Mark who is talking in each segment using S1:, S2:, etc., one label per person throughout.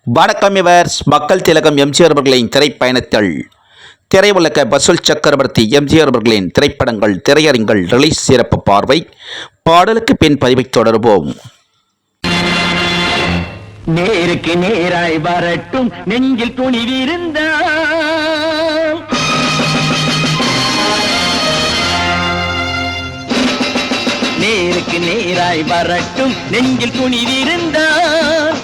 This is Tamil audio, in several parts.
S1: வணக்கம் விவர்ஸ். மக்கள் திலகம் எம்ஜிஆர் அவர்களின் திரைப்பயணத்தில் திரையுலக வசூல் சக்கரவர்த்தி எம்ஜிஆர் அவர்களின் திரைப்படங்கள் திரையரங்கில் ரிலீஸ் சிறப்பு பார்வை. பாடலுக்கு பின் பதிவை தொடர்வோம்.
S2: நேருக்கு நேராய் வரட்டும் நெஞ்சில் துணிவிருந்தால், நேருக்கு நேராய் வரட்டும் நெஞ்சில் துணிவிருந்தால்,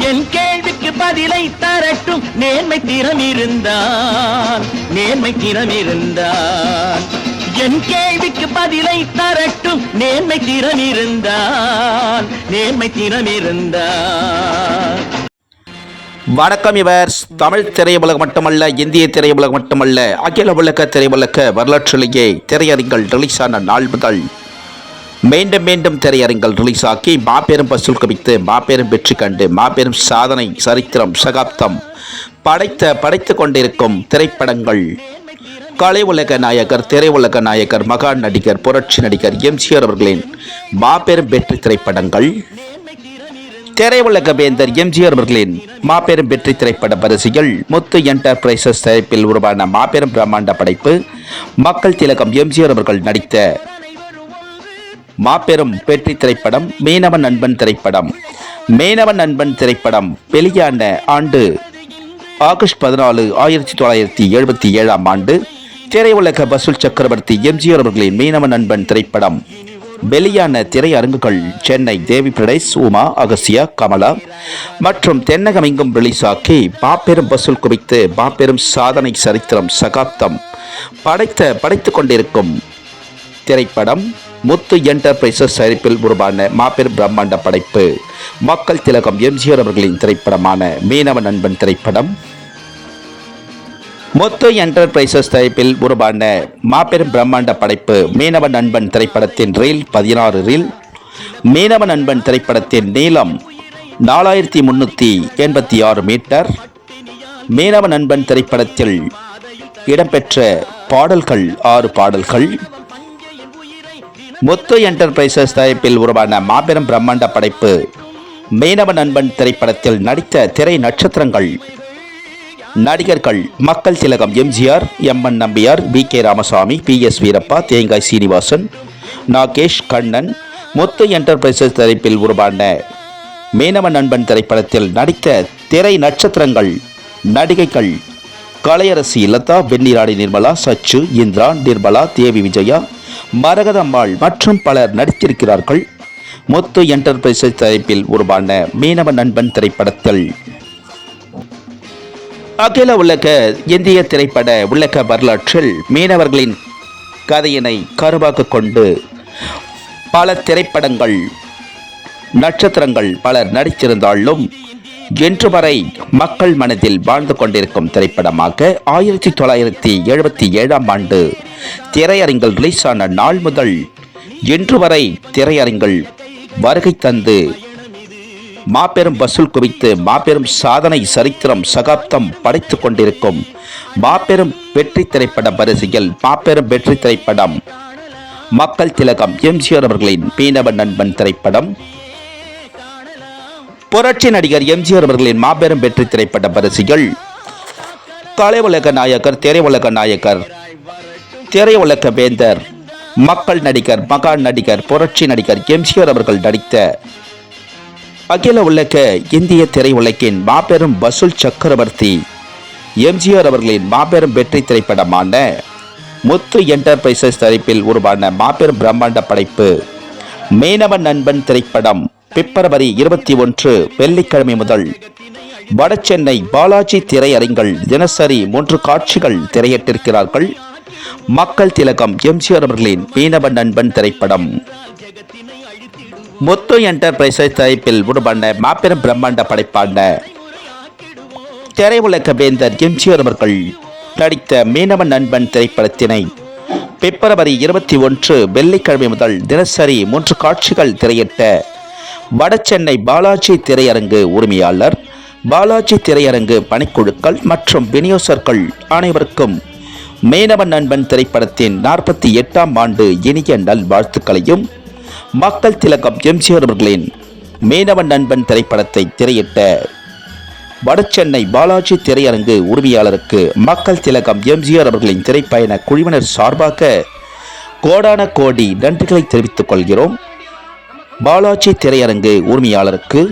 S2: என் கேள்விக்கு பதிலை தரட்டும் நேர்மை திறம் இருந்தால், நேர்மை திறம் இருந்தால். என் கேள்விக்கு பதிலை தரட்டும் நேர்மை திறம் இருந்தால், நேர்மை திறம் இருந்தால்.
S1: வணக்கம் விவர்ஸ். தமிழ் திரையுலகம் மட்டுமல்ல, இந்திய திரையுலகம் மட்டுமல்ல, அகில உலக திரையுலக வரலாற்றிலேயே திரையரங்கில் ரிலீஸ் ஆன நாள் முதல் மீண்டும் மீண்டும் திரையரங்கில் ரிலீஸ் ஆக்கி மாபெரும் வசூல் குவித்து மாபெரும் வெற்றி கண்டு மாபெரும் சாதனை சரித்திரம் சகாப்தம் படைத்து கொண்டிருக்கும் திரைப்படங்கள் கலை உலக நாயகர், திரையுலக நாயகர், மகா நடிகர், புரட்சி நடிகர் எம்ஜிஆர் அவர்களின் மாபெரும் வெற்றி திரைப்படங்கள். திரையுலக வேந்தர் எம்ஜிஆர் அவர்களின் மாபெரும் வெற்றி திரைப்பட வரிசையில் முத்து என்டர்பிரைசஸ் தயாரிப்பில் உருவான மாபெரும் பிரம்மாண்ட படைப்பு மக்கள் திலகம் எம்ஜிஆர் அவர்கள் நடித்த மாபெரும் வெற்றி திரைப்படம் மீனவன் நண்பன் திரைப்படம். மீனவன் நண்பன் திரைப்படம் வெளியான ஆண்டு ஆகஸ்ட் 14, 1977 ஆண்டு. திரையுலக வசூல் சக்கரவர்த்தி எம்ஜிஆர் அவர்களின் மீனவன் நண்பன் திரைப்படம் வெளியான திரையரங்குகள் சென்னை தேவி பிரடேஸ், உமா, அகசியா, கமலா மற்றும் தென்னகமெங்கும் ரிலீஸ் ஆக்கி மாபெரும் வசூல் குவித்து மாபெரும் சாதனை சரித்திரம் சகாப்தம் படைத்து கொண்டிருக்கும் திரைப்படம் முத்து என்டர்பிரைசஸ் தயாரிப்பில் உருவான மாபெரும் பிரம்மாண்ட படைப்பு மக்கள் திலகம் எம்ஜிஆர் அவர்களின் திரைப்படமான மீனவ நண்பன் திரைப்படம். முத்து என்டர்பிரைசஸ் தயாரிப்பில் உருவான மாபெரும் பிரம்மாண்ட படைப்பு மீனவ நண்பன் திரைப்படத்தின் ரீல் 16 ரீல். மீனவ நண்பன் திரைப்படத்தின் நீளம் 4386 மீட்டர். மீனவ நண்பன் திரைப்படத்தில் இடம்பெற்ற பாடல்கள் 6 பாடல்கள். முத்து என்டர்பிரைசஸ் தயாரிப்பில் உருவான மாபெரும் பிரம்மாண்ட படைப்பு மீனவ நண்பன் திரைப்படத்தில் நடித்த திரை நட்சத்திரங்கள் நடிகர்கள் மக்கள் திலகம் எம்ஜிஆர், எம்என் நம்பியார், வி.கே. ராமசாமி, பி.எஸ். வீரப்பா, தேங்காய் சீனிவாசன், நாகேஷ், கண்ணன். முத்து என்டர்பிரைசஸ் தயாரிப்பில் உருவான மீனவ நண்பன் திரைப்படத்தில் நடித்த திரை நட்சத்திரங்கள் நடிகைகள் கலையரசி லதா, வெண்ணிராணி நிர்மலா, சச்சு, இந்திரா, நிர்மலா, தேவி விஜயா, மரகதம்மாள் மற்றும் பலர் நடித்திருக்கிறார்கள். முத்து என்டர்பிரைசஸ் தயாரிப்பில் உருவான மீனவ நண்பன் திரைப்படத்தில் அகில உலக இந்திய திரைப்பட உலக வரலாற்றில் மீனவர்களின் கதையினை கருவாக கொண்டு பல திரைப்படங்கள் நட்சத்திரங்கள் பலர் நடித்திருந்தாலும் இன்று வரை மக்கள் மனதில் வாழ்ந்து கொண்டிருக்கும் திரைப்படமாக 1977 ஆண்டு திரையரங்கில் ரிலீஸ் ஆன நாள் முதல் இன்று வரை திரையரங்கில் வருகை தந்து மாபெரும் வசூல் குவித்து மாபெரும் சாதனை சரித்திரம் சகாப்தம் படைத்து கொண்டிருக்கும் மாபெரும் வெற்றி திரைப்பட வரிசையில் மாபெரும் வெற்றி திரைப்படம் மக்கள் திலகம் எம்ஜிஆர் அவர்களின் மீனவ நண்பன் திரைப்படம். புரட்சி நடிகர் எம்ஜிஆர் அவர்களின் மாபெரும் வெற்றி திரைப்பட வரிசையில் கலை உலக நாயகர், திரையுலக நாயகர், திரையுலக வேந்தர், மக்கள் நடிகர், மகா நடிகர், புரட்சி நடிகர் எம்ஜிஆர் அவர்கள் நடித்த அகில உலக இந்திய திரையுலகின் மாபெரும் வசூல் சக்கரவர்த்தி எம்ஜிஆர் அவர்களின் மாபெரும் வெற்றி திரைப்படமான முத்து என்டர்பிரைசஸ் தயாரிப்பில் உருவான மாபெரும் பிரம்மாண்ட படைப்பு மீனவ நண்பன் திரைப்படம் பிப்ரவரி 21 வெள்ளிக்கிழமை முதல் வடசென்னை பாலாஜி திரையரங்கில் தினசரி 3 காட்சிகள் திரையிட்டிருக்கிறார்கள். மக்கள் திலகம் எம்ஜிஆர் அவர்களின் மீனவ நண்பன் திரைப்படம் முத்து என்டர்பிரைசஸ் தயாரிப்பில் உருவான மாபெரும் பிரம்மாண்ட படைப்பான திரையுலக வேந்தர் எம்ஜிஆர் அவர்கள் நடித்த மீனவ நண்பன் திரைப்படத்தினை பிப்ரவரி 21 வெள்ளிக்கிழமை முதல் தினசரி 3 காட்சிகள் திரையிட்ட வடசென்னை பாலாஜி திரையரங்கு உரிமையாளர், பாலாஜி திரையரங்கு பணிக்குழுக்கள் மற்றும் விநியோகர்கள் அனைவருக்கும் மீனவ நண்பன் திரைப்படத்தின் 48ஆம் ஆண்டு இனிய நல்வாழ்த்துக்களையும் மக்கள் திலகம் எம்ஜிஆர் அவர்களின் மீனவன் நண்பன் திரைப்படத்தை திரையிட்ட வடசென்னை பாலாஜி திரையரங்கு உரிமையாளருக்கு மக்கள் திலகம் எம்ஜிஆர் அவர்களின் திரைப்பயண குழுவினர் சார்பாக கோடான கோடி நன்றிகளை தெரிவித்துக் கொள்கிறோம். பாலாஜி திரையரங்கு உரிமையாளருக்கு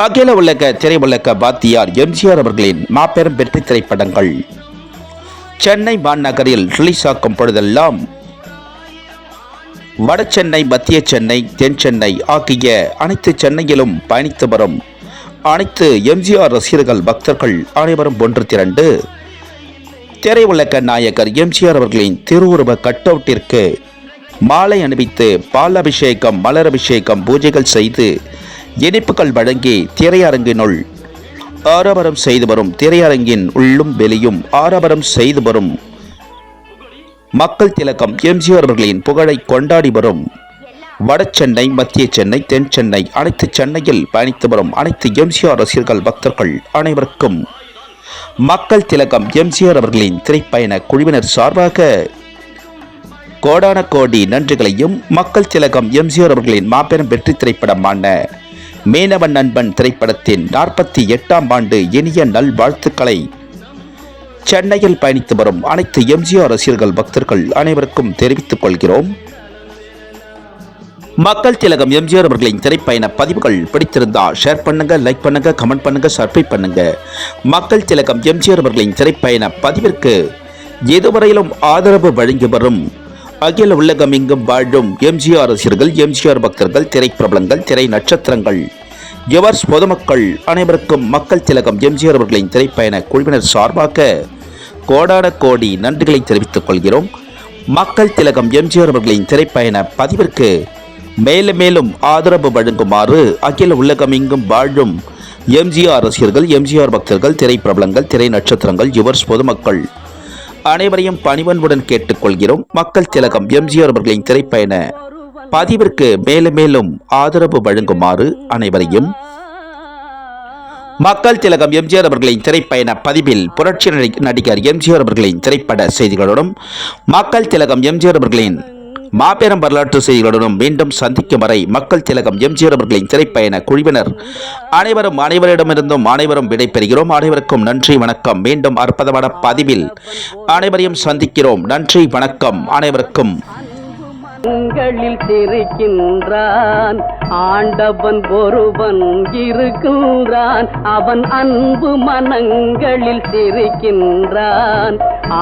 S1: அகில உலக திரையுலக வாத்தியார் எம்ஜிஆர் அவர்களின் மாபெரும் வெற்றி திரைப்படங்கள் சென்னை மாநகரில் ரிலீஸ் ஆக்கும் பொழுதெல்லாம் வடசென்னை, மத்திய சென்னை, தென் சென்னை ஆகிய அனைத்து சென்னையிலும் பயணித்து வரும் அனைத்து எம்ஜிஆர் ரசிகர்கள் பக்தர்கள் அனைவரும் ஒன்று திரண்டு திரையுலக நாயகர் எம்ஜிஆர் அவர்களின் திருவுருவ கட்டவுட்டிற்கு மாலை அணிவித்து பால் அபிஷேகம், மலர் அபிஷேகம், பூஜைகள் செய்து இனிப்புகள் வழங்கி திரையரங்கினுள் ஆரவாரம் செய்து வரும், திரையரங்கின் உள்ளும் வெளியும் ஆரவாரம் செய்து வரும் மக்கள் திலகம் எம்ஜிஆர் அவர்களின் புகழை கொண்டாடி வரும் வடசென்னை, மத்திய சென்னை, தென் சென்னை அனைத்து சென்னையில் பயணித்து வரும் அனைத்து எம்ஜிஆர் ரசிகர்கள் பக்தர்கள் அனைவருக்கும் மக்கள் திலகம் எம்ஜிஆர் அவர்களின் திரைப்பயண குழுவினர் சார்பாக கோடான கோடி நன்றிகளையும், மக்கள் திலகம் எம்ஜிஆர் அவர்களின் மாபெரும் வெற்றி திரைப்படமான மீனவன் நண்பன் திரைப்படத்தின் 48ஆம் ஆண்டு இனிய நல்வாழ்த்துக்களை சென்னையில் பயணித்து வரும் அனைத்து எம்ஜிஆர் ரசிகர்கள் பக்தர்கள் அனைவருக்கும் தெரிவித்துக் கொள்கிறோம். மக்கள் திலகம் எம்ஜிஆர் அவர்களின் திரைப்பயண பதிவுகள் பிடித்திருந்தால் ஷேர் பண்ணுங்க, லைக் பண்ணுங்க, கமெண்ட் பண்ணுங்க, சப்ஸ்கிரைப் பண்ணுங்க. மக்கள் திலகம் எம்ஜிஆர் அவர்களின் திரைப்பயண பதிவிற்கு இதுவரையிலும் ஆதரவு வழங்கி வரும் அகில உலகமெங்கும் வாழும் எம்ஜிஆர் ரசிகர்கள், எம்ஜிஆர் பக்தர்கள், திரைப்பிரபலங்கள், திரை நட்சத்திரங்கள், யுவர்ஸ் பொதுமக்கள் அனைவருக்கும் மக்கள் திலகம் எம்ஜிஆர் அவர்களின் திரைப்பயண குழுவினர் சார்பாக கோடான கோடி நன்றிகளை தெரிவித்துக் கொள்கிறோம். மக்கள் திலகம் எம்ஜிஆர் அவர்களின் திரைப்பயண பதிவிற்கு மேலும் மேலும் ஆதரவு வழங்குமாறு அகில உலகமெங்கும் வாழும் எம்ஜிஆர் ரசிகர்கள், எம்ஜிஆர் பக்தர்கள், திரைப்பிரபலங்கள், திரை நட்சத்திரங்கள், யுவர்ஸ் பொதுமக்கள் அனைவரையும் பணிவன்புடன் கேட்டுக்கொள்கிறோம். மக்கள் திலகம் எம்ஜிஆர் அவர்களின் திரைப்பயண பதிவிற்கு மேலும் மேலும் ஆதரவு வழங்குமாறு அனைவரையும் மக்கள் திலகம் எம்ஜிஆர் அவர்களின் திரைப்பயண பதிவில் புரட்சி நடிகர் எம்ஜிஆர் அவர்களின் திரைப்பட செய்திகளுடன் மக்கள் திலகம் எம்ஜிஆர் அவர்களின் மாபெரும் வரலாற்று செய்திகளுடன் மீண்டும் சந்திக்கும் வரை மக்கள் திலகம் எம்ஜிஆர் அவர்களின் திரைப்பயண குழுவினர் அனைவரிடமிருந்தும் விடைபெறுகிறோம். அனைவருக்கும் நன்றி, வணக்கம். மீண்டும் அற்புதமான பதிவில் அனைவரையும் சந்திக்கிறோம். நன்றி, வணக்கம். அனைவருக்கும்
S3: மனங்களில் சிரிக்கின்றான் ஆண்டவன் ஒருவன் இருக்கின்றான், அவன் அன்பு மனங்களில் சிரிக்கின்றான்,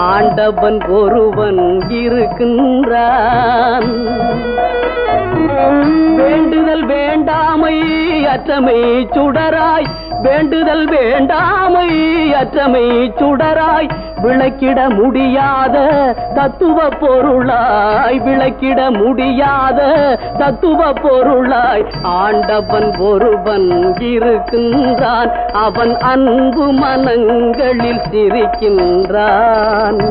S3: ஆண்டவன் ஒருவன் இருக்கின்றான். வேண்டுதல் வேண்டாமை அற்றமை சுடராய், வேண்டுதல் வேண்டாமை அற்றமை சுடராய், விளக்கிட முடியாத தத்துவ பொருளாய், விளக்கிட முடியாத தத்துவ பொருளாய், ஆண்டவன் ஒருவன் இருக்கின்றான், அவன் அன்பு மனங்களில் சிரிக்கின்றான்.